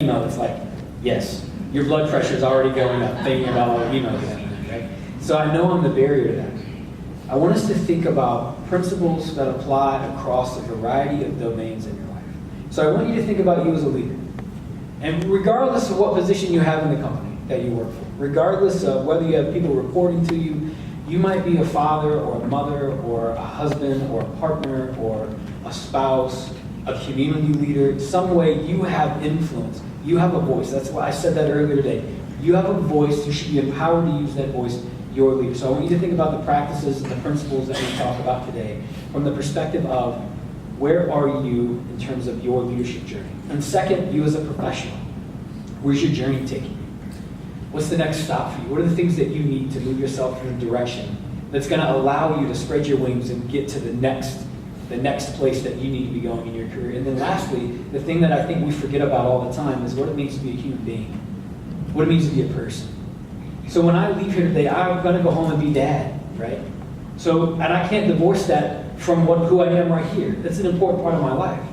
email, it's like, yes, your blood pressure is already going up thinking about all the emails you have, right? So I know I'm the barrier to that. I want us to think about principles that apply across a variety of domains in your life. So I want you to think about you as a leader. And regardless of what position you have in the company that you work for, regardless of whether you have people reporting to you, you might be a father or a mother or a husband or a partner or a spouse, a community leader, some way you have influence. You have a voice. That's why I said that earlier today. You have a voice. You should be empowered to use that voice. Your leader. So I want you to think about the practices and the principles that we talk about today from the perspective of where are you in terms of your leadership journey? And second, you as a professional. Where's your journey taking you? What's the next stop for you? What are the things that you need to move yourself in a direction that's going to allow you to spread your wings and get to the next place that you need to be going in your career? And then lastly, the thing that I think we forget about all the time is what it means to be a human being. What it means to be a person. So when I leave here today, I'm going to go home and be dad, right? So, and I can't divorce that from who I am right here. That's an important part of my life.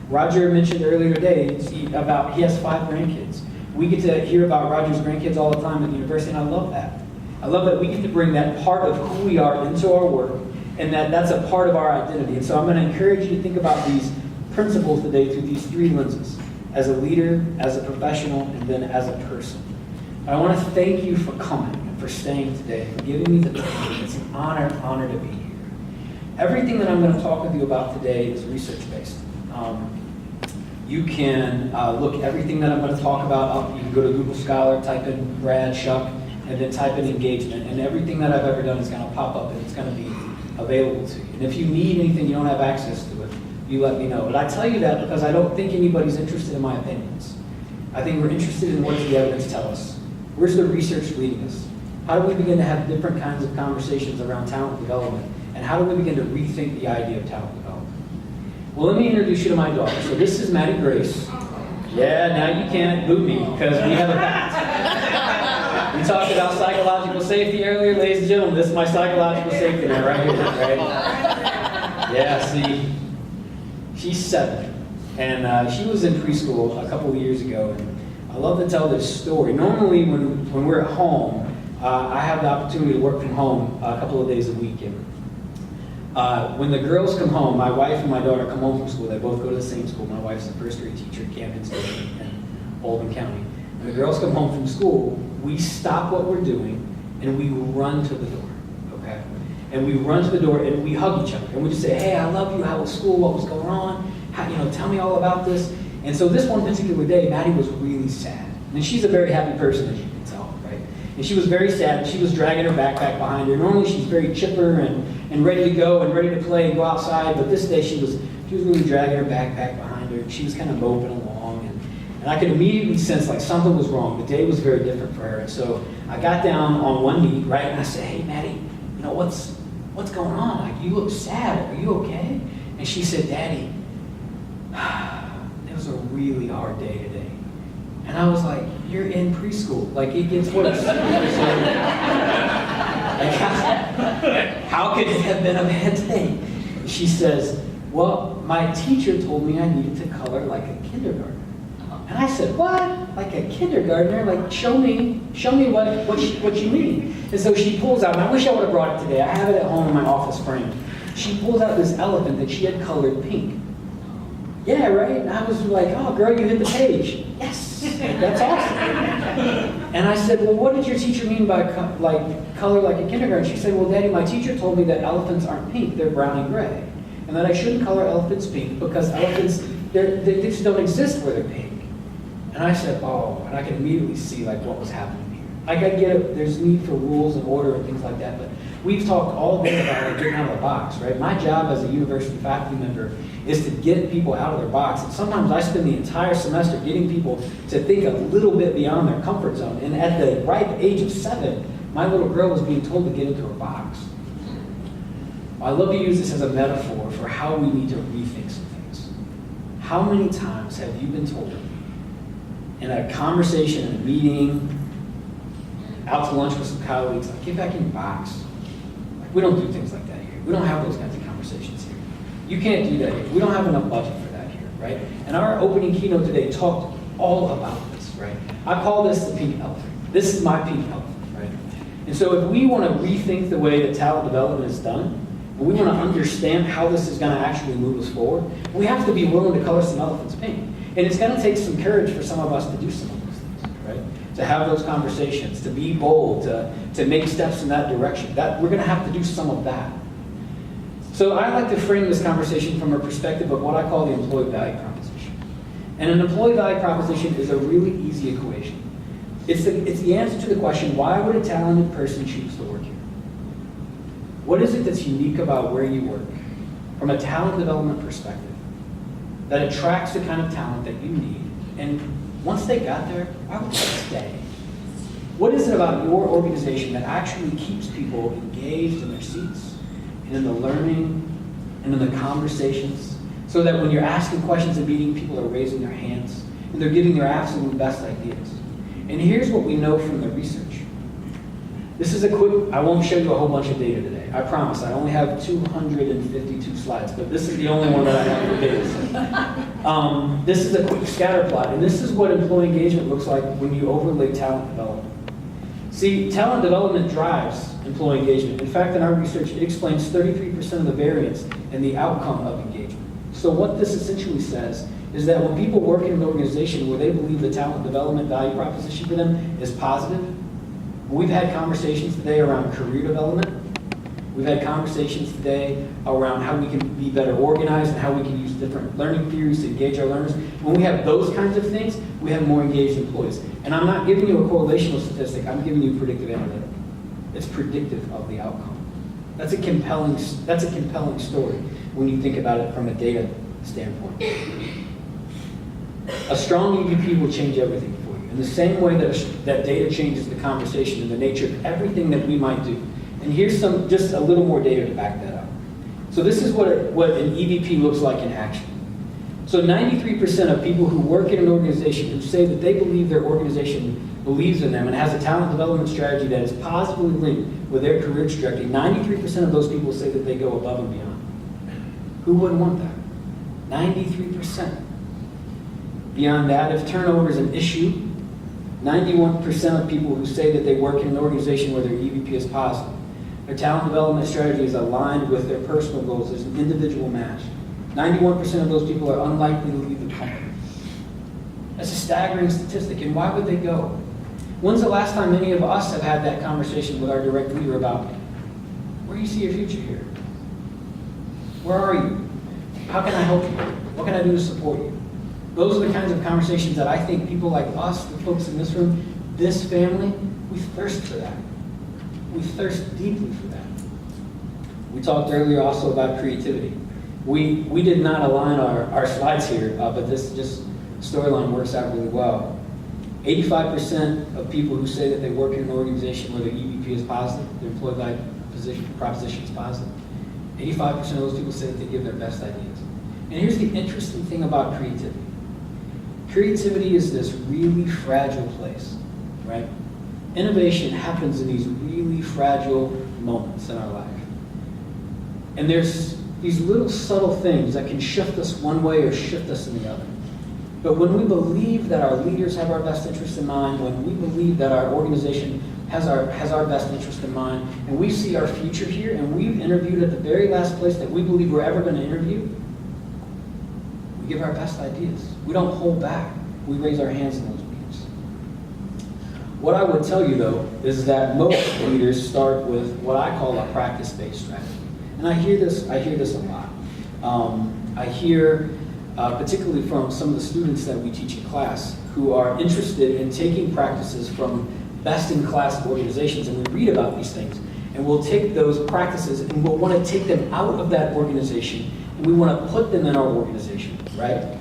Roger mentioned earlier today about he has 5 grandkids. We get to hear about Roger's grandkids all the time at the university, and I love that. I love that we get to bring that part of who we are into our work, and that's a part of our identity. And so I'm going to encourage you to think about these principles today through these 3 lenses: as a leader, as a professional, and then as a person. I want to thank you for coming and for staying today, for giving me the time. It's an honor to be here. Everything that I'm going to talk with you about today is research-based. You can look everything that I'm going to talk about up. You can go to Google Scholar, type in Brad, Shuck, and then type in engagement. And everything that I've ever done is going to pop up and it's going to be available to you. And if you need anything, you don't have access to it, you let me know. But I tell you that because I don't think anybody's interested in my opinions. I think we're interested in what does the evidence tell us. Where's the research leading us? How do we begin to have different kinds of conversations around talent development? And how do we begin to rethink the idea of talent development? Well, let me introduce you to my daughter. So this is Maddie Grace. Yeah, now you can't boo me because we have a pact. We talked about psychological safety earlier, ladies and gentlemen. This is my psychological safety net right here, right? Yeah, see, she's 7. And she was in preschool a couple of years ago. And I love to tell this story. Normally, when we're at home, I have the opportunity to work from home a couple of days a week. And when the girls come home, my wife and my daughter come home from school. They both go to the same school. My wife's a first-grade teacher at Camden State in Oldham County. When the girls come home from school, we stop what we're doing and we run to the door. Okay? And we run to the door and we hug each other. And we just say, "Hey, I love you. How was school? What was going on? Tell me all about this." And so this one particular day, Maddie was really sad. And she's a very happy person, as you can tell, right? And she was very sad, and she was dragging her backpack behind her. Normally she's very chipper and ready to go and ready to play and go outside, but this day she was really dragging her backpack behind her, and she was kind of moping along. And I could immediately sense like something was wrong. The day was very different for her. And so I got down on one knee, right, and I said, "Hey, Maddie, what's going on? Like, you look sad. Are you okay?" And she said, "Daddy, it was a really hard day today." And I was like, "You're in preschool. Like, it gets worse." So, how could it have been a bad day? She says, "Well, my teacher told me I needed to color like a kindergartner." And I said, "What? Like a kindergartner? Like, show me what you mean." And so she pulls out, and I wish I would have brought it today. I have it at home in my office frame. She pulls out this elephant that she had colored pink. Yeah, right? And I was like, "Oh, girl, you hit the page." Yes, that's awesome. And I said, "Well, what did your teacher mean by color like a kindergarten?" She said, "Well, Daddy, my teacher told me that elephants aren't pink, they're brown and gray. And that I shouldn't color elephants pink because elephants, they just don't exist where they're pink." And I said, "Oh," and I could immediately see like what was happening here. Like, I get it, there's need for rules and order and things like that, but we've talked all day about like getting out of the box, right? My job as a university faculty member is to get people out of their box. And sometimes I spend the entire semester getting people to think a little bit beyond their comfort zone. And at the ripe age of 7, my little girl was being told to get into her box. I love to use this as a metaphor for how we need to rethink some things. How many times have you been told in a conversation, in a meeting, out to lunch with some colleagues, like, "Get back in your box"? Like, we don't do things like that here. We don't have those kinds of conversations here. You can't do that here. We don't have enough budget for that here, right? And our opening keynote today talked all about this, right? I call this the pink elephant. This is my pink elephant, right? And so if we want to rethink the way that talent development is done, and we want to understand how this is going to actually move us forward, we have to be willing to color some elephants pink. And it's going to take some courage for some of us to do some of those things, right? To have those conversations, to be bold, to make steps in that direction. We're going to have to do some of that. So I like to frame this conversation from a perspective of what I call the employee value proposition. And an employee value proposition is a really easy equation. It's the answer to the question, why would a talented person choose to work here? What is it that's unique about where you work from a talent development perspective that attracts the kind of talent that you need? And once they got there, why would they stay? What is it about your organization that actually keeps people engaged in their seats and in the learning and in the conversations, so that when you're asking questions in meeting, people are raising their hands and they're giving their absolute best ideas? And here's what we know from the research. This is a quick, I won't show you a whole bunch of data today. I promise. I only have 252 slides, but this is the only one that I have for data. This is a quick scatter plot, and this is what employee engagement looks like when you overlay talent development. See, talent development drives employee engagement. In fact, in our research, it explains 33% of the variance in the outcome of engagement. So what this essentially says is that when people work in an organization where they believe the talent development value proposition for them is positive, we've had conversations today around career development. We've had conversations today around how we can be better organized and how we can use different learning theories to engage our learners. When we have those kinds of things, we have more engaged employees. And I'm not giving you a correlational statistic, I'm giving you predictive analytic. It's predictive of the outcome. That's a compelling story when you think about it from a data standpoint. A strong EVP will change everything for you. In the same way that data changes the conversation and the nature of everything that we might do. And here's just a little more data to back that up. So this is what an EVP looks like in action. So 93% of people who work in an organization who say that they believe their organization believes in them and has a talent development strategy that is positively linked with their career trajectory, 93% of those people say that they go above and beyond. Who wouldn't want that? 93%. Beyond that, if turnover is an issue, 91% of people who say that they work in an organization where their EVP is positive, their talent development strategy is aligned with their personal goals, there's an individual match. 91% of those people are unlikely to leave the company. That's a staggering statistic, and why would they go? When's the last time any of us have had that conversation with our direct leader about, where do you see your future here? Where are you? How can I help you? What can I do to support you? Those are the kinds of conversations that I think people like us, the folks in this room, this family, we thirst for that. We thirst deeply for that. We talked earlier also about creativity. We did not align our slides here, but this just storyline works out really well. 85% of people who say that they work in an organization where their EVP is positive, their employee value proposition is positive, 85% of those people say that they give their best ideas. And here's the interesting thing about creativity. Creativity is this really fragile place, right? Innovation happens in these really fragile moments in our life. And there's these little subtle things that can shift us one way or shift us in the other. But when we believe that our leaders have our best interest in mind, when we believe that our organization has our best interest in mind, and we see our future here, and we've interviewed at the very last place that we believe we're ever going to interview, we give our best ideas. We don't hold back. We raise our hands in those meetings. What I would tell you, though, is that most leaders start with what I call a practice-based strategy. And I hear this a lot. I hear, particularly from some of the students that we teach in class, who are interested in taking practices from best-in-class organizations, and we read about these things, and we'll take those practices and we'll want to take them out of that organization, and we want to put them in our organization, right?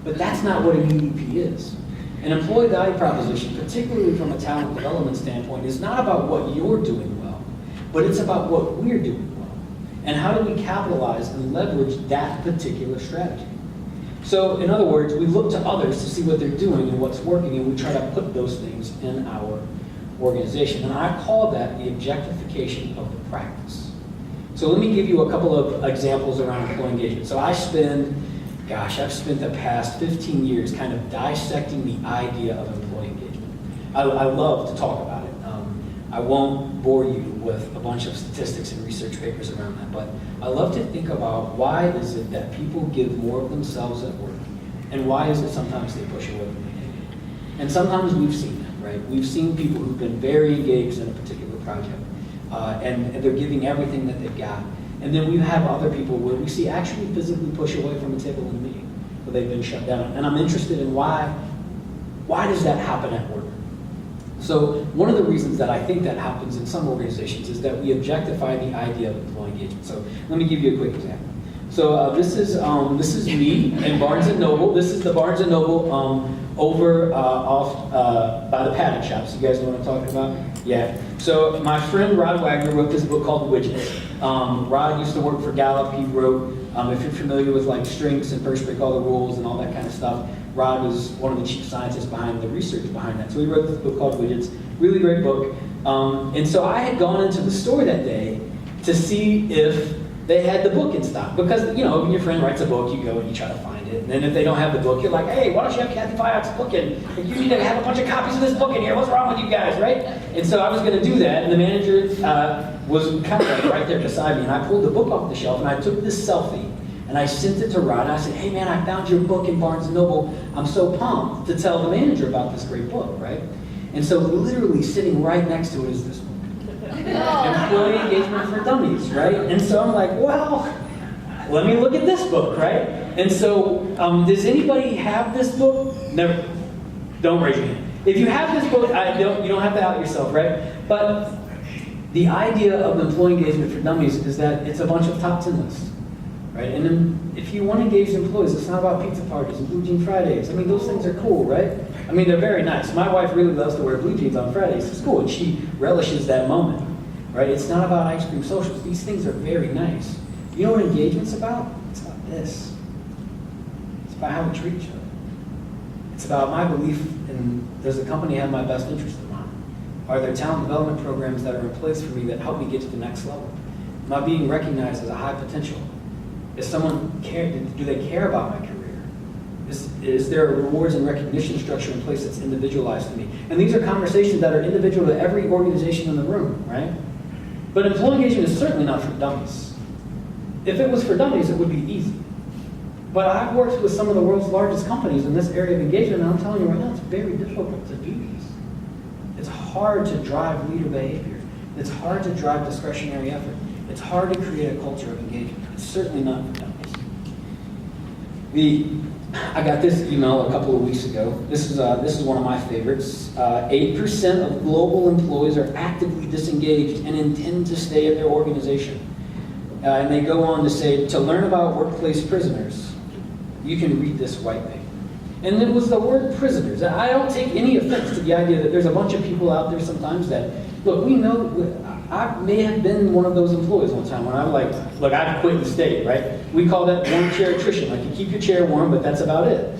But that's not what an EVP is. An employee value proposition, particularly from a talent development standpoint, is not about what you're doing well, but it's about what we're doing well. And how do we capitalize and leverage that particular strategy? So, in other words, we look to others to see what they're doing and what's working, and we try to put those things in our organization. And I call that the objectification of the practice. So let me give you a couple of examples around employee engagement. So I spend Gosh, I've spent the past 15 years kind of dissecting the idea of employee engagement. I love to talk about it. I won't bore you with a bunch of statistics and research papers around that, but I love to think about why is it that people give more of themselves at work, and why is it sometimes they push away from it. And sometimes we've seen that, right? We've seen people who've been very engaged in a particular project, and they're giving everything that they've got. And then we have other people where we see actually physically push away from a table in a meeting, where they've been shut down. And I'm interested in why does that happen at work? So one of the reasons that I think that happens in some organizations is that we objectify the idea of employee engagement. So let me give you a quick example. So this is me in Barnes & Noble. This is the Barnes & Noble over off by the Paddock Shops. You guys know what I'm talking about? Yeah. So my friend Rod Wagner wrote this book called Widgets. Rod used to work for Gallup. He wrote, if you're familiar with like strengths and first break all the rules and all that kind of stuff, Rod was one of the chief scientists behind the research behind that. So he wrote this book called Widgets. Really great book. And so I had gone into the store that day to see if they had the book in stock. Because, you know, when your friend writes a book, you go and you try to find it. And then if they don't have the book, you're like, hey, why don't you have Kathy Fyock's book in? You need to have a bunch of copies of this book in here. What's wrong with you guys, right? And so I was going to do that. And the manager was kind of like right there beside me. And I pulled the book off the shelf and I took this selfie. And I sent it to Rod, and I said, hey man, I found your book in Barnes & Noble. I'm so pumped to tell the manager about this great book, right? And so literally sitting right next to it is this book. Employee Engagement for Dummies, right? And so I'm like, well, let me look at this book, right? And so does anybody have this book? Never. Don't raise your hand. If you have this book, you don't have to out yourself, right? But the idea of Employee Engagement for Dummies is that it's a bunch of top 10 lists. Right? And then if you want to engage employees, it's not about pizza parties and blue jean Fridays. I mean, those things are cool, right? I mean, they're very nice. My wife really loves to wear blue jeans on Fridays to school, and she relishes that moment, right? It's not about ice cream socials. These things are very nice. You know what engagement's about? It's about this. It's about how we treat each other. It's about my belief in, does the company have my best interest in mind? Are there talent development programs that are in place for me that help me get to the next level? Am I being recognized as a high potential? Is someone care? Do they care about my career? Is there a rewards and recognition structure in place that's individualized to me? And these are conversations that are individual to every organization in the room, right? But employee engagement is certainly not for dummies. If it was for dummies, it would be easy. But I've worked with some of the world's largest companies in this area of engagement, and I'm telling you right now, it's very difficult to do these. It's hard to drive leader behavior. It's hard to drive discretionary effort. It's hard to create a culture of engagement. It's certainly not for dummies. I got this email a couple of weeks ago. This is one of my favorites. 8% of global employees are actively disengaged and intend to stay at their organization. And they go on to say, to learn about workplace prisoners, you can read this white paper. And it was the word prisoners. I don't take any offense to the idea that there's a bunch of people out there sometimes that, look, we know, I may have been one of those employees one time when I'm like, look, I've quit and stayed, right? We call that warm chair attrition. Like, you keep your chair warm, but that's about it.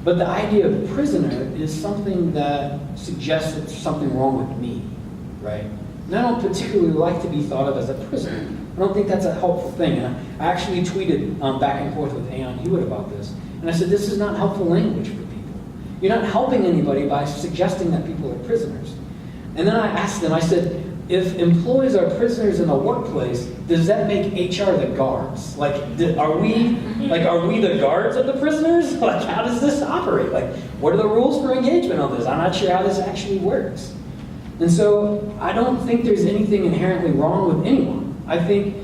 But the idea of prisoner is something that suggests that there's something wrong with me, right? And I don't particularly like to be thought of as a prisoner. I don't think that's a helpful thing. And I actually tweeted back and forth with Aon Hewitt about this. And I said, this is not helpful language for people. You're not helping anybody by suggesting that people are prisoners. And then I asked them, I said, if employees are prisoners in the workplace, does that make HR the guards? Like, are we the guards of the prisoners? Like, how does this operate? Like, what are the rules for engagement on this? I'm not sure how this actually works. And so I don't think there's anything inherently wrong with anyone. I think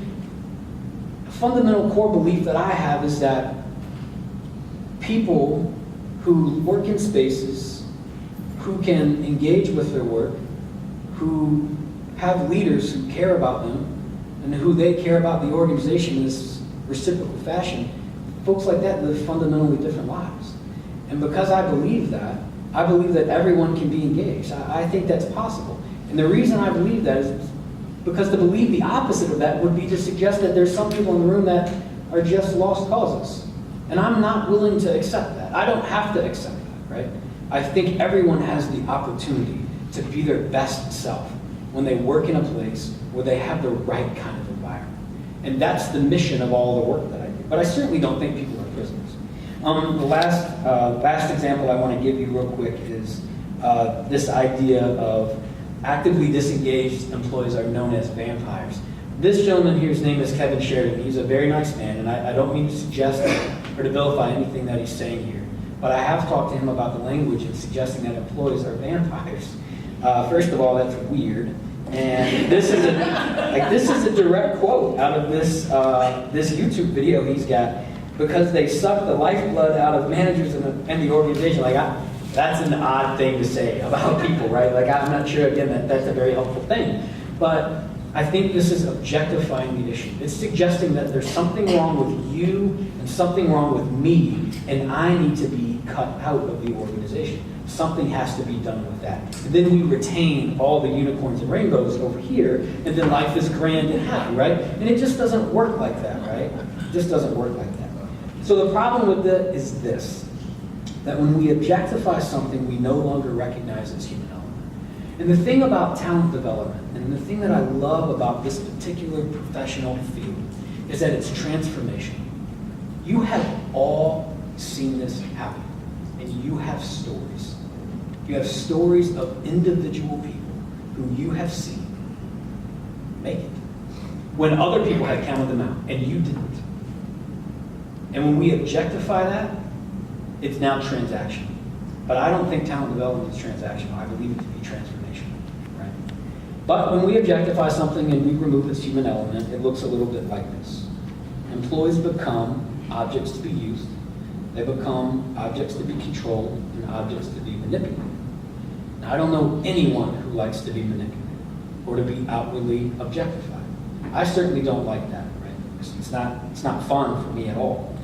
a fundamental core belief that I have is that people who work in spaces, who can engage with their work, who have leaders who care about them, and who they care about the organization in this reciprocal fashion, folks like that live fundamentally different lives. And because I believe that everyone can be engaged. I think that's possible. And the reason I believe that is because to believe the opposite of that would be to suggest that there's some people in the room that are just lost causes. And I'm not willing to accept that. I don't have to accept that, right? I think everyone has the opportunity to be their best self when they work in a place where they have the right kind of environment. And that's the mission of all the work that I do. but I certainly don't think people are prisoners. The last example I want to give you real quick is this idea of actively disengaged employees are known as vampires. This gentleman here, his name is Kevin Sheridan. He's a very nice man, and I don't mean to suggest or to vilify anything that he's saying here, but I have talked to him about the language and suggesting that employees are vampires. First of all, that's weird, and this is a direct quote out of this YouTube video he's got, because they suck the lifeblood out of managers and the organization. That's an odd thing to say about people, right? I'm not sure, again, that that's a very helpful thing. But I think this is objectifying the issue. It's suggesting that there's something wrong with you and something wrong with me, and I need to be cut out of the organization. Something has to be done with that. And then we retain all the unicorns and rainbows over here, and then life is grand and happy, right? And it just doesn't work like that, right? It just doesn't work like that. So the problem with it is this, that when we objectify something, we no longer recognize its human element. And the thing about talent development, and the thing that I love about this particular professional field, is that it's transformational. You have all seen this happen, and you have stories. You have stories of individual people who you have seen make it, when other people had counted them out, and you didn't. And when we objectify that, it's now transactional. But I don't think talent development is transactional. I believe it to be transformational, right? But when we objectify something and we remove its human element, it looks a little bit like this. Employees become objects to be used. They become objects to be controlled and objects to be manipulated. Now, I don't know anyone who likes to be manipulated or to be outwardly objectified. I certainly don't like that, right? It's not fun for me at all.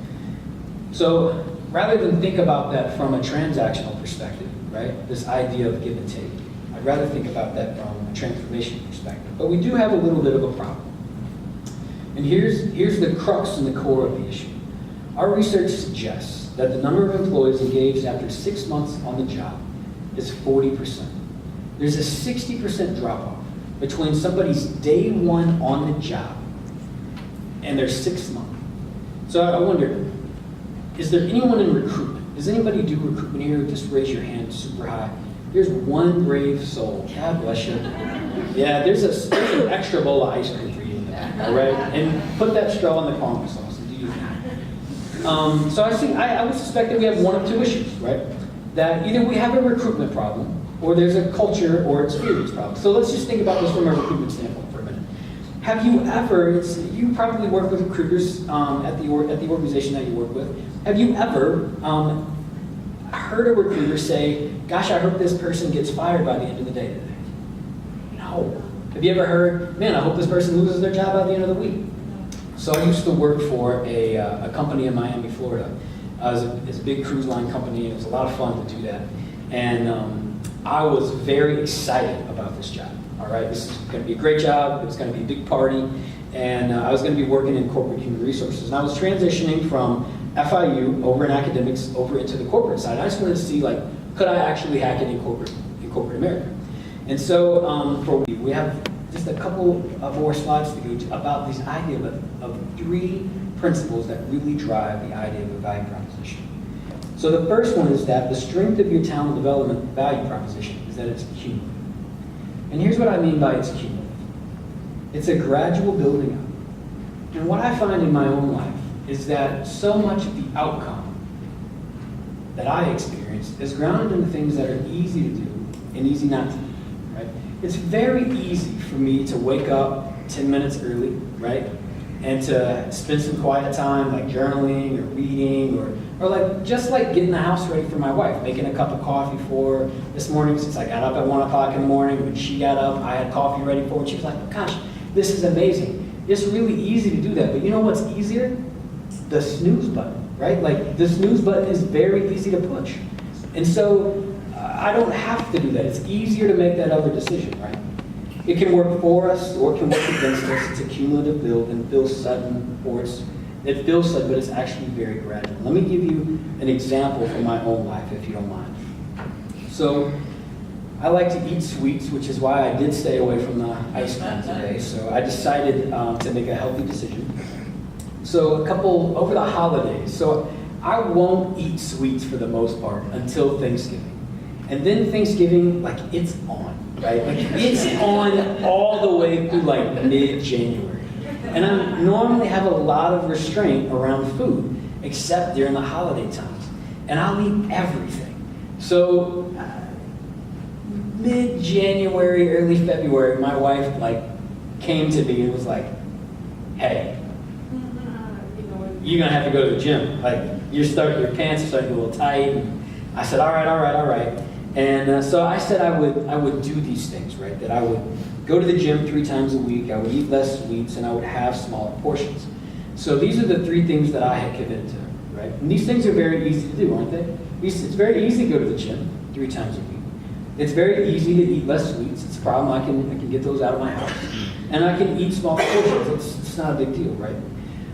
So rather than think about that from a transactional perspective, right, this idea of give and take, I'd rather think about that from a transformation perspective. But we do have a little bit of a problem. And here's the crux and the core of the issue. Our research suggests that the number of employees engaged after 6 months on the job is 40%. There's a 60% drop-off between somebody's day one on the job and their 6th month. So I wonder, is there anyone in recruitment? Does anybody do recruitment here? Just raise your hand super high. There's one brave soul. God bless you. Yeah, there's an extra bowl of ice cream for you in the back, all right? And put that straw in the caramel sauce and do you that. So I would suspect that we have one of two issues, right? That either we have a recruitment problem, or there's a culture or experience problem. So let's just think about this from a recruitment standpoint for a minute. Have you ever, you probably work with recruiters at the organization that you work with, have you ever heard a recruiter say, gosh, I hope this person gets fired by the end of the day today? No. Have you ever heard, man, I hope this person loses their job by the end of the week? So I used to work for a company in Miami, Florida. It's a big cruise line company, and it was a lot of fun to do that. And I was very excited about this job. All right, this is going to be a great job. It was going to be a big party, and I was going to be working in corporate human resources. And I was transitioning from FIU over in academics over into the corporate side. I just wanted to see, could I actually hack it in corporate America? And so we have just a couple of more slides to go to about this idea of 3 principles that really drive the idea of a value proposition. So the first one is that the strength of your talent development value proposition is that it's cumulative. And here's what I mean by it's cumulative. It's a gradual building up. And what I find in my own life is that so much of the outcome that I experience is grounded in things that are easy to do and easy not to do, right? It's very easy for me to wake up 10 minutes early, right? And to spend some quiet time, like journaling or reading, or just getting the house ready for my wife, making a cup of coffee for her. This morning, since I got up at 1 o'clock in the morning, when she got up, I had coffee ready for her, and she was like, gosh, this is amazing. It's really easy to do that, but you know what's easier? The snooze button, right? The snooze button is very easy to push. And so I don't have to do that. It's easier to make that other decision, right? It can work for us or it can work against us. It's a cumulative build and it feels sudden, it feels sudden, but it's actually very gradual. Let me give you an example from my own life, if you don't mind. So I like to eat sweets, which is why I did stay away from the ice cream today. So I decided to make a healthy decision. So over the holidays. So I won't eat sweets for the most part until Thanksgiving. And then Thanksgiving, like, it's on, right? Like, it's on all the way through, like, mid-January. And I normally have a lot of restraint around food, except during the holiday times. And I'll eat everything. So mid-January, early February, my wife, like, came to me and was like, hey, you're gonna have to go to the gym. Like, your pants are starting to get a little tight. And I said, all right. And so I said I would do these things, right? That I would go to the gym 3 times a week, I would eat less sweets, and I would have smaller portions. So these are the 3 things that I had committed to, right? And these things are very easy to do, aren't they? It's very easy to go to the gym 3 times a week. It's very easy to eat less sweets. It's a problem. I can get those out of my house. And I can eat small portions. It's not a big deal, right?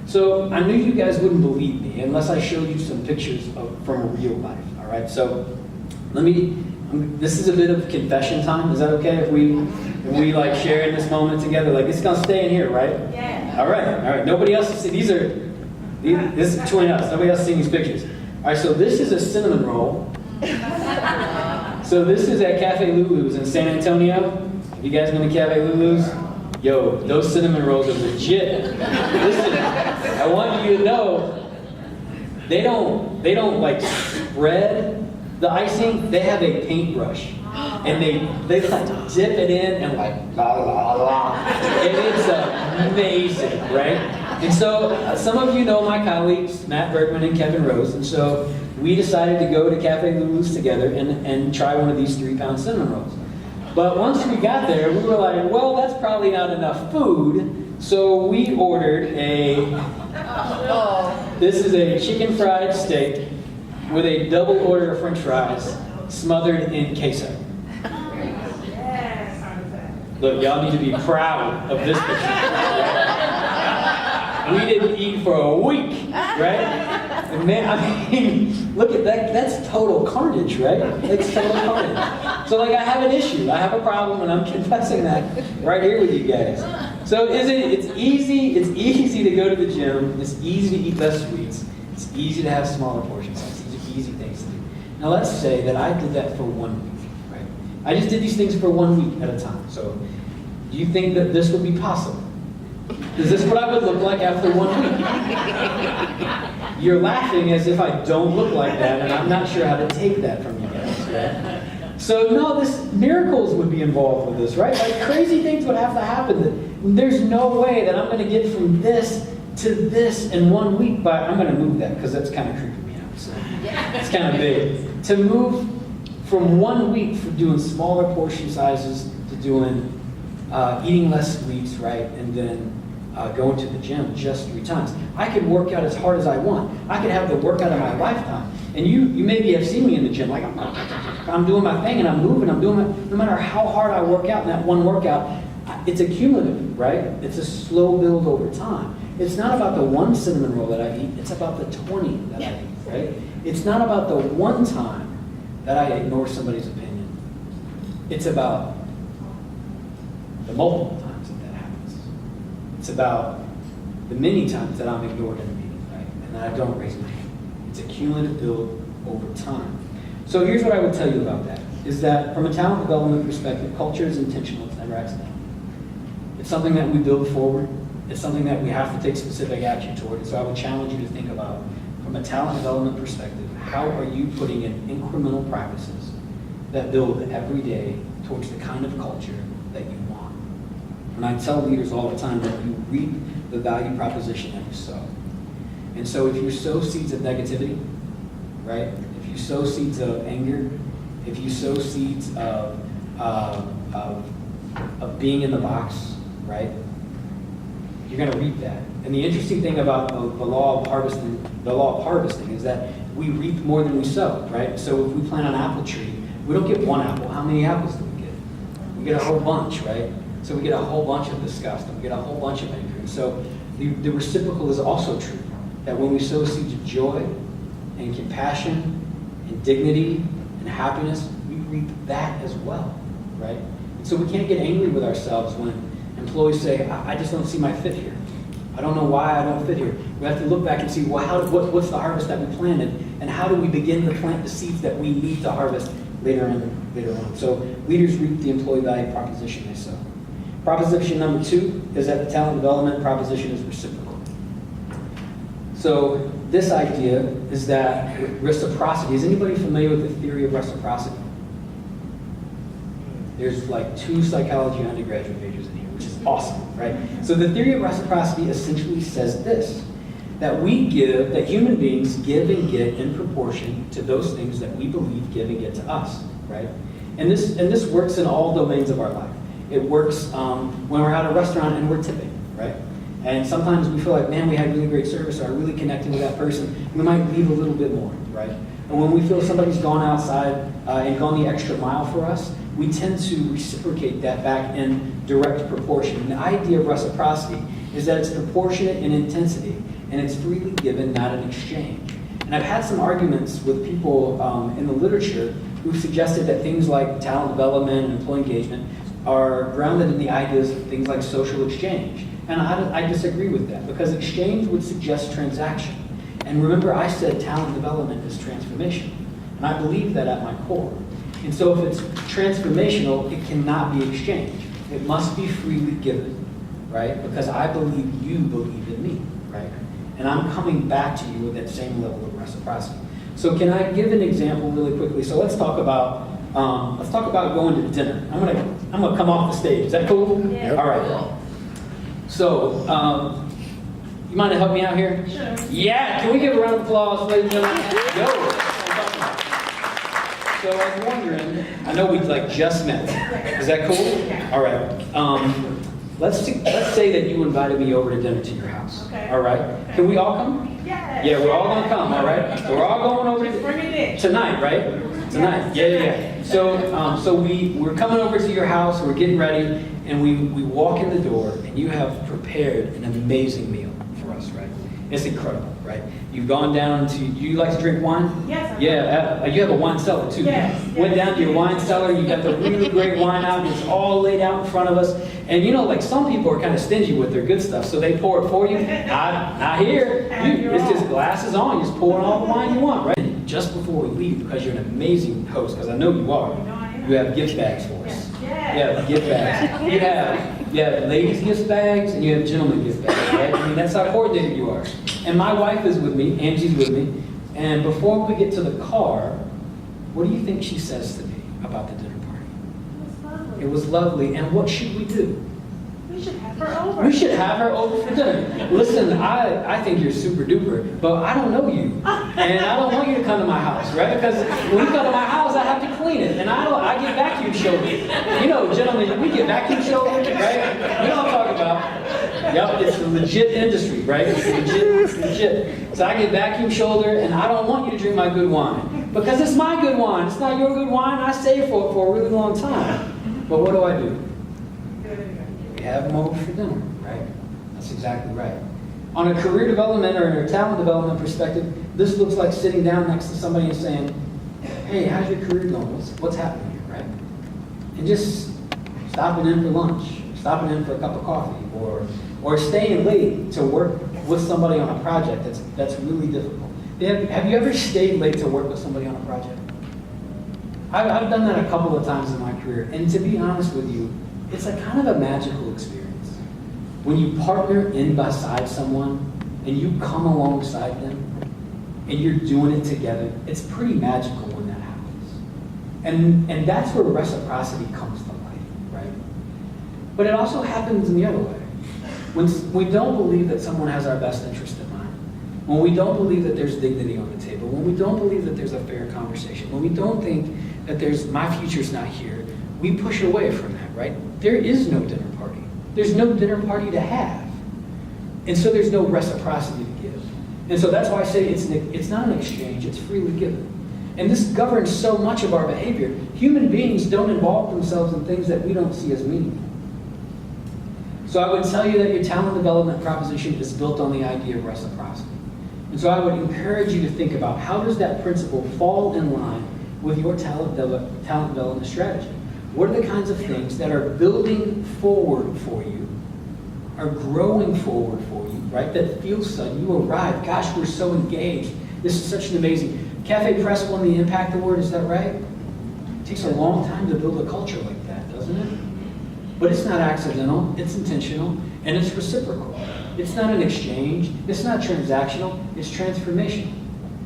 So I knew you guys wouldn't believe me unless I showed you some pictures from real life, all right? So this is a bit of confession time. Is that okay if we like share in this moment together? Like, it's gonna stay in here, right? Yeah. All right. Nobody else has seen, this is between us. Nobody else has seen these pictures. All right, so this is a cinnamon roll. So this is at Cafe Lulus in San Antonio. Have you guys been to Cafe Lulus? Yo, those cinnamon rolls are legit. Listen, I want you to know, they don't like spread the icing. They have a paintbrush, and they like dip it in and like la la la, and it's amazing, right? And so some of you know my colleagues, Matt Bergman and Kevin Rose, and so we decided to go to Cafe Lulus together and try one of these 3-pound cinnamon rolls. But once we got there, we were like, well, that's probably not enough food. So we ordered this is a chicken fried steak with a double order of french fries smothered in queso. Look, y'all need to be proud of this picture. We didn't eat for a week, right? And man, I mean, look at that. That's total carnage, right? It's total carnage. So, like, I have an issue. I have a problem, and I'm confessing that right here with you guys. So, it's easy to go to the gym. It's easy to eat less sweets. It's easy to have smaller portions. These are easy things to do. Now, let's say that I did that for 1 week, right? I just did these things for 1 week at a time. So, do you think that this would be possible? Is this what I would look like after 1 week? You're laughing as if I don't look like that, and I'm not sure how to take that from you guys, right? So no, miracles would be involved with this, right? Like, crazy things would have to happen. There's no way that I'm going to get from this to this in 1 week, but I'm going to move that because that's kind of creeping me out. So it's kind of big. To move from 1 week from doing smaller portion sizes to doing eating less sweets, right, and then going to the gym just 3 times. I could work out as hard as I want. I could have the workout of my lifetime. And you maybe have seen me in the gym, like I'm doing my thing and I'm moving, no matter how hard I work out in that one workout, it's accumulative, right? It's a slow build over time. It's not about the 1 cinnamon roll that I eat, it's about the 20 that I eat, right? It's not about the 1 time that I ignore somebody's opinion. It's about the multiple times that happens. It's about the many times that I'm ignored in a meeting, right? And that I don't raise my hand. It's a cumulative build over time. So here's what I would tell you about that, is that from a talent development perspective, culture is intentional, it's never accidental. It's something that we build forward. It's something that we have to take specific action toward. And so I would challenge you to think about, from a talent development perspective, how are you putting in incremental practices that build every day towards the kind of culture that you want. And I tell leaders all the time that you reap the value proposition that you sow. And so if you sow seeds of negativity, right? If you sow seeds of anger, if you sow seeds of being in the box, right? You're going to reap that. And the interesting thing about the law of harvesting is that we reap more than we sow, right? So if we plant an apple tree, we don't get 1 apple. How many apples do we get? We get a whole bunch, right? So we get a whole bunch of disgust, and we get a whole bunch of anger. And so the reciprocal is also true, that when we sow seeds of joy and compassion and dignity and happiness, we reap that as well, right? And so we can't get angry with ourselves when employees say, I just don't see my fit here. I don't know why I don't fit here. We have to look back and see, well, what's the harvest that we planted, and how do we begin to plant the seeds that we need to harvest later on. So leaders reap the employee value proposition they sow. Proposition number 2 is that the talent development proposition is reciprocal. So this idea is that reciprocity, is anybody familiar with the theory of reciprocity? There's like 2 psychology undergraduate majors in here, which is awesome, right? So the theory of reciprocity essentially says this, that human beings give and get in proportion to those things that we believe give and get to us, right? And this works in all domains of our life. It works when we're at a restaurant and we're tipping, right? And sometimes we feel like, man, we had really great service, or I really connected with that person. We might leave a little bit more, right? And when we feel somebody's gone outside and gone the extra mile for us, we tend to reciprocate that back in direct proportion. And the idea of reciprocity is that it's proportionate in intensity, and it's freely given, not in exchange. And I've had some arguments with people in the literature who've suggested that things like talent development and employee engagement are grounded in the ideas of things like social exchange. And I disagree with that, because exchange would suggest transaction. And remember, I said talent development is transformation. And I believe that at my core. And so if it's transformational, it cannot be exchanged. It must be freely given, right? Because I believe you believe in me, right? And I'm coming back to you with that same level of reciprocity. So can I give an example really quickly? So let's talk about going to dinner. I'm gonna come off the stage. Is that cool? Yeah. All right. So, you mind to help me out here? Sure. Yeah, can we give a round of applause, ladies and gentlemen? Yo. So I was wondering, I know we just met. Is that cool? Yeah. All right. Let's say that you invited me over to dinner to your house. Okay. All right. Okay. Can we all come? Yes. Yeah, we're all gonna come. All right. So we're all going over Just bring it in. tonight, right? Tonight. Yeah. So we're coming over to your house. We're getting ready, and we walk in the door, and you have prepared an amazing meal for us, right? It's incredible, right? You've gone down to, you like to drink wine? Yes. Yeah, you have a wine cellar too. Yes. Went down to your wine cellar, you got the really great wine out, and it's all laid out in front of us. And you know, like some people are kind of stingy with their good stuff, so they pour it for you. Not here. It's just glasses on, you're just pouring all the wine you want, right? And just before we leave, because you're an amazing host, because I know you are, you have gift bags for us. Yeah, gift bags. You have ladies' gift bags and you have gentlemen gift bags, right? I mean, that's how coordinated you are. And my wife is with me, Angie's with me, and before we get to the car, what do you think she says to me about the dinner party? It was lovely. And what should we do? We should have her over. We should have her over for dinner. Listen, I think you're super duper, but I don't know you. And I don't want you to come to my house, right? Because when you come to my house, I have to clean it. And I get vacuum shoulders. You know, gentlemen, we get vacuum shoulders, right? You know what I'm talking about. Yep, it's a legit industry, right? It's legit. So I get vacuum shoulder, and I don't want you to drink my good wine. Because it's my good wine. It's not your good wine. I saved for it for a really long time. But what do? We have them over for dinner, right? That's exactly right. On a career development or a talent development perspective, this looks like sitting down next to somebody and saying, hey, how's your career going? What's happening here, right? And just stopping in for lunch, stopping in for a cup of coffee, or staying late to work with somebody on a project that's really difficult. Have you ever stayed late to work with somebody on a project? I've done that a couple of times in my career, and to be honest with you, it's a kind of a magical experience. When you partner in beside someone and you come alongside them and you're doing it together, it's pretty magical when that happens. And that's where reciprocity comes to life, right? But it also happens in the other way. When we don't believe that someone has our best interest in mind, when we don't believe that there's dignity on the table, when we don't believe that there's a fair conversation, when we don't think that my future's not here, we push away from that, right? There is no dinner party. There's no dinner party to have. And so there's no reciprocity to give. And so that's why I say it's not an exchange, it's freely given. And this governs so much of our behavior. Human beings don't involve themselves in things that we don't see as meaningful. So I would tell you that your talent development proposition is built on the idea of reciprocity. And so I would encourage you to think about, how does that principle fall in line with your talent development strategy? What are the kinds of things that are building forward for you are growing forward for you, right? That feels sudden. You arrive. Gosh, we're so engaged. This is such an amazing. Cafe Press won the Impact Award, is that right? It takes a long time to build a culture like that, doesn't it? But it's not accidental, it's intentional, and it's reciprocal. It's not an exchange, it's not transactional, it's transformational.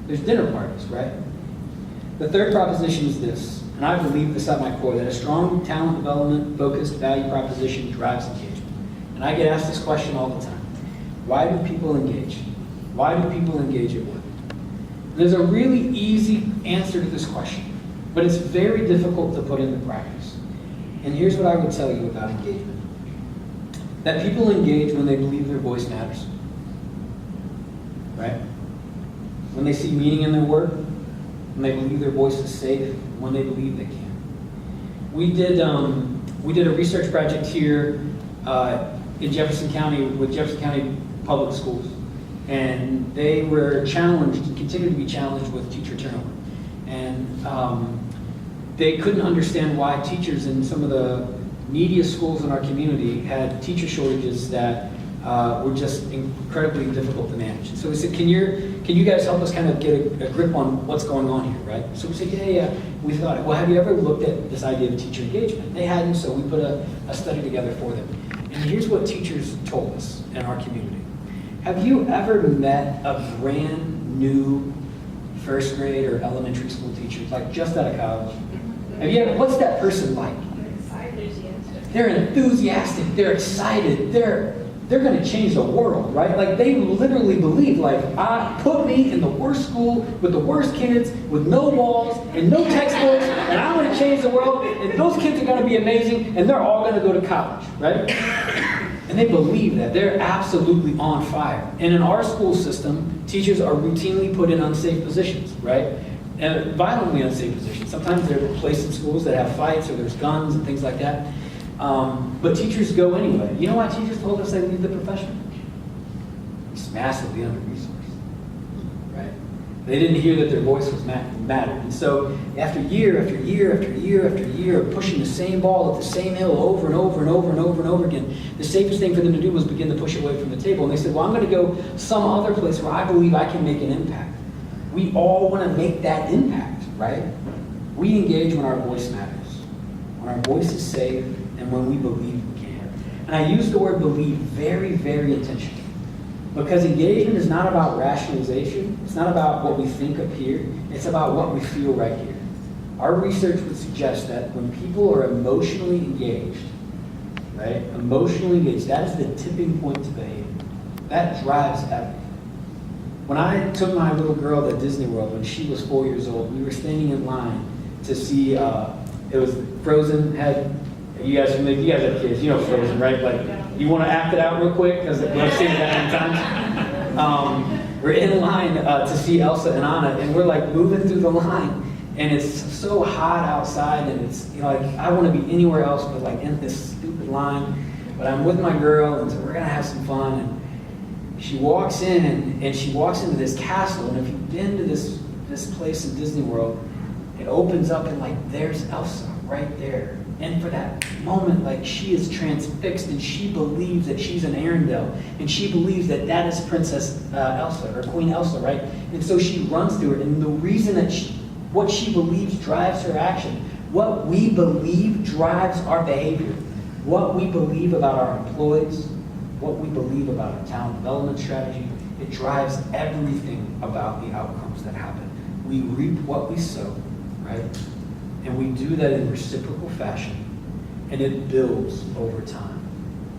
There's dinner parties, right? The third proposition is this, and I believe this at my core, that a strong talent development focused value proposition drives engagement. And I get asked this question all the time. Why do people engage? Why do people engage at work? There's a really easy answer to this question, but it's very difficult to put into practice. And here's what I would tell you about engagement. That people engage when they believe their voice matters. Right? When they see meaning in their work, when they believe their voice is safe, when they believe they can. We did a research project here in Jefferson County with Jefferson County Public Schools. And they were challenged and continue to be challenged with teacher turnover. And they couldn't understand why teachers in some of the neediest schools in our community had teacher shortages that were just incredibly difficult to manage. And so we said, can you guys help us kind of get a grip on what's going on here, right? So we said, yeah. We thought, well, have you ever looked at this idea of teacher engagement? They hadn't, so we put a study together for them. And here's what teachers told us in our community. Have you ever met a brand new first grade or elementary school teacher, like just out of college? Have you ever, what's that person like? They're enthusiastic, they're excited, they're gonna change the world, right? Like they literally believe, like, put me in the worst school with the worst kids, with no walls and no textbooks, and I'm gonna change the world, and those kids are gonna be amazing, and they're all gonna go to college, right? And they believe that. They're absolutely on fire. And in our school system, teachers are routinely put in unsafe positions, right? And violently unsafe positions. Sometimes they're placed in schools that have fights or there's guns and things like that. But teachers go anyway. You know why teachers told us they leave the profession? It's massively under-resourced, right? They didn't hear that their voice was mattered. And so after year after year after year after year of pushing the same ball at the same hill over and over and over and over and over again, the safest thing for them to do was begin to push away from the table. And they said, well, I'm going to go some other place where I believe I can make an impact. We all want to make that impact, right? We engage when our voice matters, when our voice is safe, and when we believe we can. And I use the word believe very, very intentionally. Because engagement is not about rationalization. It's not about what we think up here. It's about what we feel right here. Our research would suggest that when people are emotionally engaged, right? Emotionally engaged, that is the tipping point to behavior. That drives everything. When I took my little girl to Disney World when she was 4 years old, we were standing in line to see, it was Frozen had, you guys have kids, you know Frozen, right? Like, you want to act it out real quick? Because I've seen it that many times. We're in line to see Elsa and Anna, and we're like moving through the line, and it's so hot outside, and it's, you know, like I want to be anywhere else but like in this stupid line. But I'm with my girl, and so we're gonna have some fun. And she walks in, and she walks into this castle, and if you've been to this place in Disney World, it opens up, and like there's Elsa right there. And for that moment, like she is transfixed, and she believes that she's an Arendelle, and she believes that that is Princess Elsa, or Queen Elsa, right? And so she runs through it, and the reason that what she believes drives her action. What we believe drives our behavior. What we believe about our employees, what we believe about our talent development strategy, it drives everything about the outcomes that happen. We reap what we sow, right? And we do that in reciprocal fashion, and it builds over time.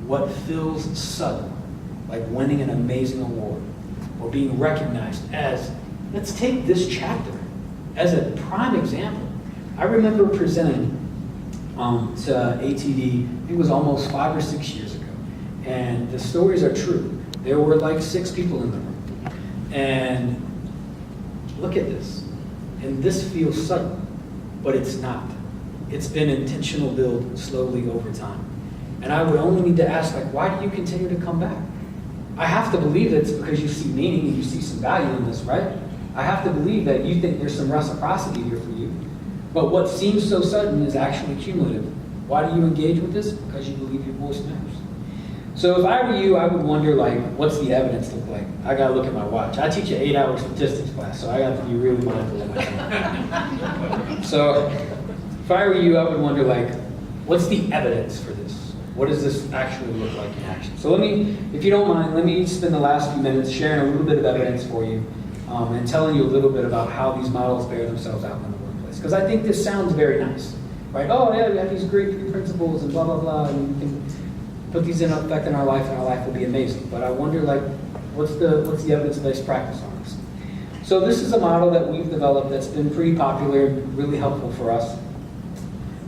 What feels sudden, like winning an amazing award, or being recognized as, let's take this chapter as a prime example. I remember presenting to ATD, it was almost 5 or 6 years ago, and the stories are true. There were like 6 people in the room, and look at this, and this feels sudden. But it's not. It's been intentional build slowly over time. And I would only need to ask, like, why do you continue to come back? I have to believe that it's because you see meaning and you see some value in this, right? I have to believe that you think there's some reciprocity here for you. But what seems so sudden is actually cumulative. Why do you engage with this? Because you believe your voice matters. So if I were you, I would wonder, like, what's the evidence look like? I gotta look at my watch. I teach an 8-hour statistics class, so I got to be really mindful of my time. So if I were you, I would wonder, like, what's the evidence for this? What does this actually look like in action? So let me, if you don't mind, let me spend the last few minutes sharing a little bit of evidence for you and telling you a little bit about how these models bear themselves out in the workplace. Because I think this sounds very nice, right? Oh yeah, we have these great 3 principles and blah, blah, blah, and we can put these in effect in our life and our life will be amazing. But I wonder, like, what's the evidence-based practice on this? So this is a model that we've developed that's been pretty popular and really helpful for us.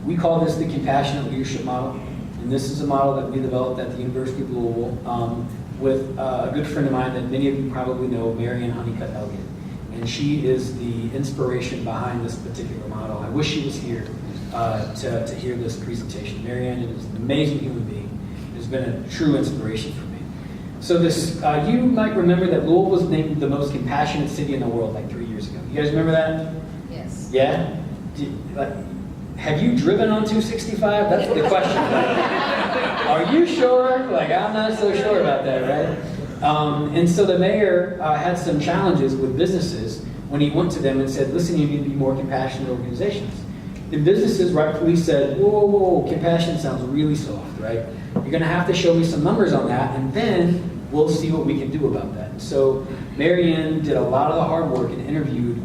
We call this the compassionate leadership model. And this is a model that we developed at the University of Louisville with a good friend of mine that many of you probably know, Marianne Honeycutt Elliott. And she is the inspiration behind this particular model. I wish she was here to hear this presentation. Marianne is an amazing human being. Has been a true inspiration for me. So this, you might remember that Louisville was named the most compassionate city in the world like 3 years ago. You guys remember that? Yes. Yeah? Have you driven on 265? That's the question. Are you sure? Like, I'm not so sure about that, right? And so the mayor had some challenges with businesses when he went to them and said, listen, you need to be more compassionate organizations. And businesses rightfully said, whoa, whoa, whoa, compassion sounds really soft, right? You're going to have to show me some numbers on that, and then we'll see what we can do about that. So Marianne did a lot of the hard work and interviewed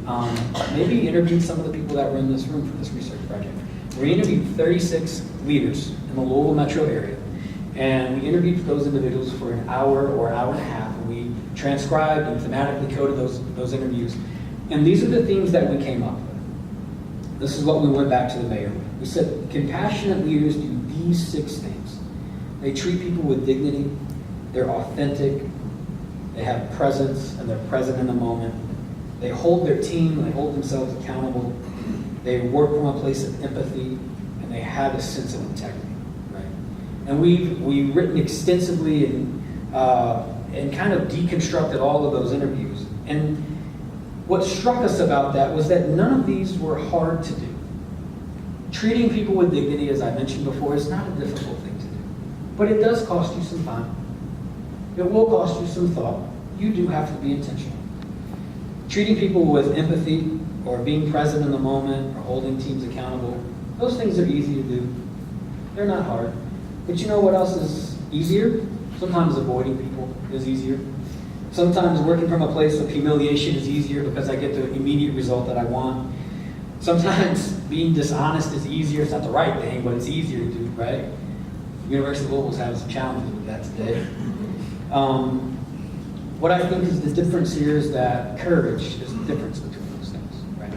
some of the people that were in this room for this research project. We interviewed 36 leaders in the Louisville metro area, and we interviewed those individuals for an hour or hour and a half, and we transcribed and thematically coded those interviews. And these are the themes that we came up with. This is what we went back to the mayor with. We said, compassionate leaders do these 6 things. They treat people with dignity, they're authentic, they have presence, and they're present in the moment. They hold their team, they hold themselves accountable, they work from a place of empathy, and they have a sense of integrity, right? And we've written extensively and kind of deconstructed all of those interviews. And what struck us about that was that none of these were hard to do. Treating people with dignity, as I mentioned before, is not a difficult thing to do. But it does cost you some time. It will cost you some thought. You do have to be intentional. Treating people with empathy, or being present in the moment, or holding teams accountable, those things are easy to do. They're not hard. But you know what else is easier? Sometimes avoiding people is easier. Sometimes working from a place of humiliation is easier because I get the immediate result that I want. Sometimes being dishonest is easier. It's not the right thing, but it's easier to do, right? University of Louisville is having some challenges with that today. What I think is the difference here is that courage is the difference between those things, right?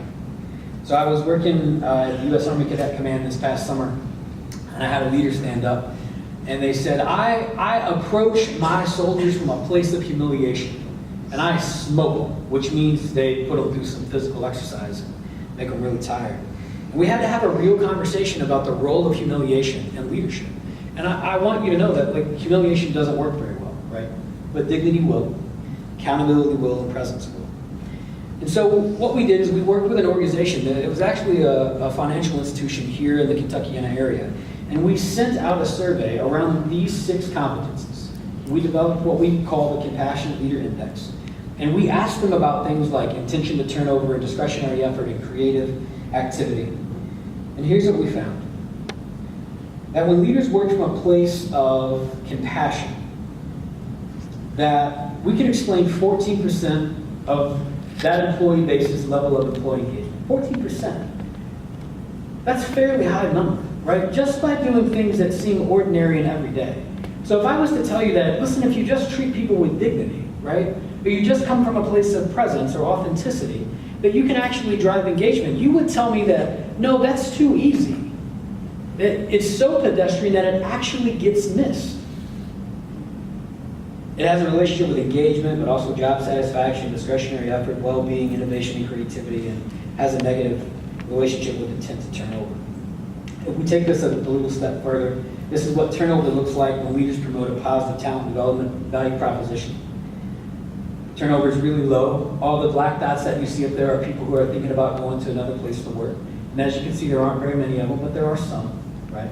So I was working at the U.S. Army Cadet Command this past summer, and I had a leader stand up, and they said, I approach my soldiers from a place of humiliation, and I smoke them, which means they put them through some physical exercise and make them really tired. And we had to have a real conversation about the role of humiliation and leadership. And I want you to know that, like, humiliation doesn't work very well, right? But dignity will, accountability will, and presence will. And so what we did is we worked with an organization. It was actually a financial institution here in the Kentuckiana area. And we sent out a survey around these 6 competencies. We developed what we call the Compassionate Leader Index. And we asked them about things like intention to turnover and discretionary effort and creative activity. And here's what we found. That when leaders worked from a place of compassion, that we can explain 14% of that employee base's level of employee engagement. 14%. That's a fairly high number, right? Just by doing things that seem ordinary and everyday. So if I was to tell you that, listen, if you just treat people with dignity, right? Or you just come from a place of presence or authenticity, that you can actually drive engagement, you would tell me that, no, that's too easy. It's so pedestrian that it actually gets missed. It has a relationship with engagement, but also job satisfaction, discretionary effort, well-being, innovation, and creativity, and has a negative relationship with intent to turn over. If we take this a little step further, this is what turnover looks like when leaders promote a positive talent development value proposition. Turnover is really low. All the black dots that you see up there are people who are thinking about going to another place to work. And as you can see, there aren't very many of them, but there are some, right?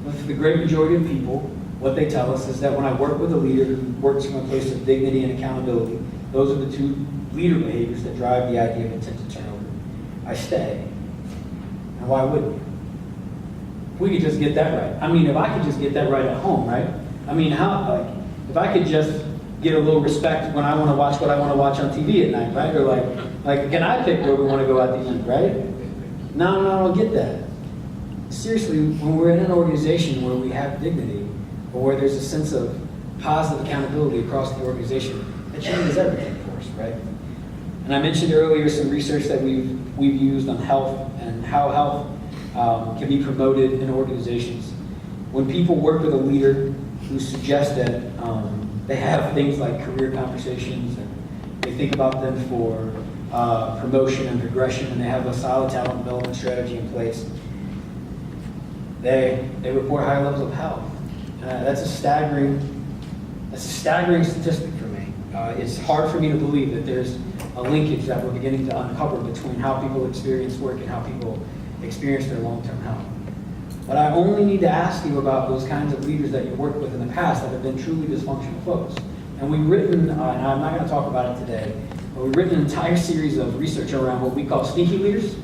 But for the great majority of people, what they tell us is that when I work with a leader who works from a place of dignity and accountability, those are the two leader behaviors that drive the idea of intent to turnover. I stay. And why wouldn't you? If we could just get that right. I mean, if I could just get that right at home, right? I mean, if I could just get a little respect when I want to watch what I want to watch on TV at night, right? Or like, can I pick where we want to go out to eat, right? No, I don't get that. Seriously, when we're in an organization where we have dignity, or where there's a sense of positive accountability across the organization, that changes everything for us, right? And I mentioned earlier some research that we've used on health and how health can be promoted in organizations. When people work with a leader who suggests that they have things like career conversations, and they think about them for promotion and progression, and they have a solid talent development strategy in place, they report higher levels of health. That's a staggering statistic for me. It's hard for me to believe that there's a linkage that we're beginning to uncover between how people experience work and how people experience their long-term health. But I only need to ask you about those kinds of leaders that you worked with in the past that have been truly dysfunctional folks. And we've written, and I'm not going to talk about it today, but we've written an entire series of research around what we call sneaky leaders.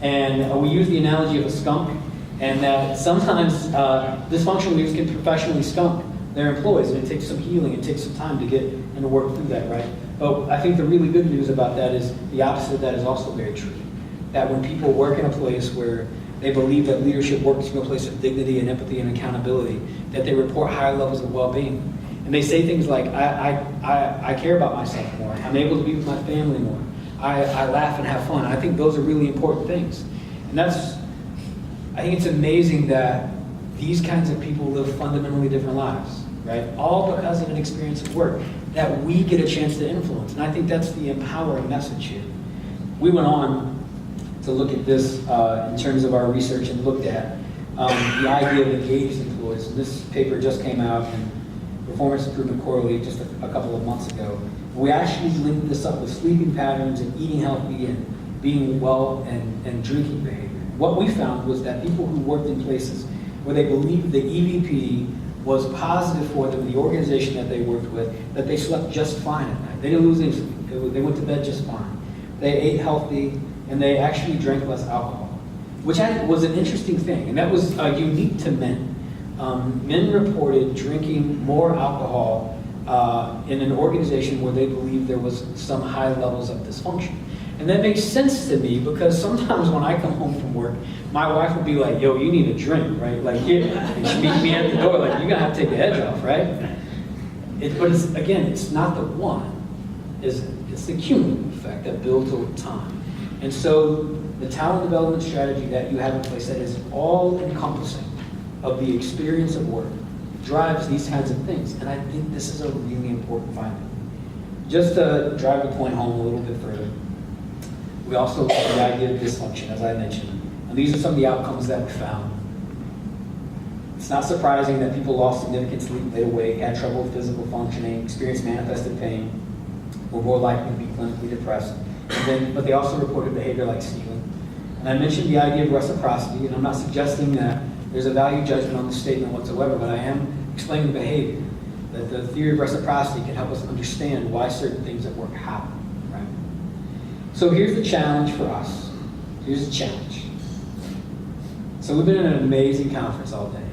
And we use the analogy of a skunk, and that sometimes dysfunctional leaders can professionally skunk their employees, and it takes some healing, it takes some time to get and to work through that, right? But I think the really good news about that is the opposite of that is also very true. That when people work in a place where they believe that leadership works from a place of dignity and empathy and accountability, that they report higher levels of well-being. And they say things like, I care about myself more, I'm able to be with my family more, I laugh and have fun. I think those are really important things. And I think it's amazing that these kinds of people live fundamentally different lives, right? All because of an experience of work that we get a chance to influence. And I think that's the empowering message here. We went on to look at this in terms of our research and looked at the idea of engaged employees. And this paper just came out in Performance Improvement Quarterly just a couple of months ago. We actually linked this up with sleeping patterns and eating healthy and being well and drinking behavior. What we found was that people who worked in places where they believed the EVP was positive for them, the organization that they worked with, that they slept just fine at night. They didn't lose any sleep. They went to bed just fine. They ate healthy, and they actually drank less alcohol, which was an interesting thing, and that was unique to men. Men reported drinking more alcohol in an organization where they believed there was some high levels of dysfunction. And that makes sense to me because sometimes when I come home from work, my wife will be like, yo, you need a drink, right? Like, and she meets me at the door, like, you're gonna have to take the edge off, right? But it's not the one, it's the cumulative effect that builds over time. And so the talent development strategy that you have in place that is all encompassing of the experience of work drives these kinds of things. And I think this is a really important finding. Just to drive the point home a little bit further, we also look at the idea of dysfunction, as I mentioned. And these are some of the outcomes that we found. It's not surprising that people lost significant sleep, laid awake, had trouble with physical functioning, experienced manifested pain, were more likely to be clinically depressed. But they also reported behavior like stealing. And I mentioned the idea of reciprocity, and I'm not suggesting that there's a value judgment on this statement whatsoever, but I am explaining the behavior. That the theory of reciprocity can help us understand why certain things at work happen, right? So here's the challenge for us. Here's the challenge. So we've been in an amazing conference all day.